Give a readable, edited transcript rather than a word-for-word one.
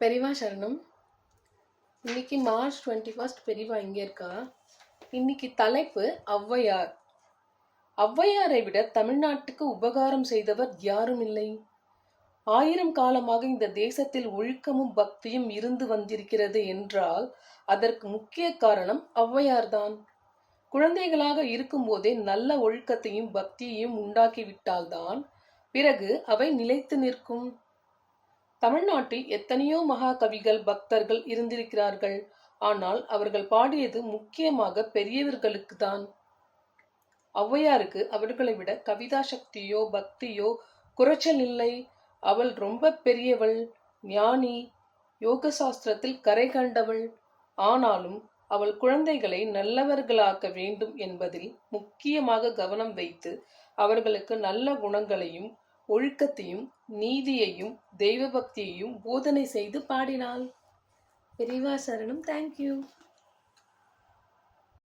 பெரியவா சரணம். இன்னைக்கு மார்ச் 21 பெரியவா இங்கே இருக்கா. இன்னைக்கு தலைப்பு ஔவையார். ஔவையாரை விட தமிழ்நாட்டுக்கு உபகாரம் செய்தவர் யாரும் இல்லை. 1000 காலமாக இந்த தேசத்தில் ஒழுக்கமும் பக்தியும் இருந்து வந்திருக்கிறது என்றால் அதற்கு முக்கிய காரணம் ஔவையார்தான். குழந்தைகளாக இருக்கும்போதே நல்ல ஒழுக்கத்தையும் பக்தியையும் உண்டாக்கிவிட்டால்தான் பிறகு அவை நிலைத்து நிற்கும். தமிழ்நாட்டில் எத்தனையோ மகா கவிகள் பக்தர்கள் இருந்திருக்கிறார்கள். ஆனால் அவர்கள் பாடியது முக்கியமாக பெரியவர்களுக்கு தான். ஔவையாருக்கு அவர்களை விட கவிதா சக்தியோ பக்தியோ குறைச்சல் இல்லை. அவள் ரொம்ப பெரியவள், ஞானி, யோக சாஸ்திரத்தில் கரை கண்டவள். ஆனாலும் அவள் குழந்தைகளை நல்லவர்களாக்க வேண்டும் என்பதில் முக்கியமாக கவனம் வைத்து அவர்களுக்கு நல்ல குணங்களையும் ஒழுக்கத்தையும் நீதியையும் தெய்வ பக்தியையும் போதனை செய்து பாடினாள். பெரியவா சரணம். தேங்க்யூ.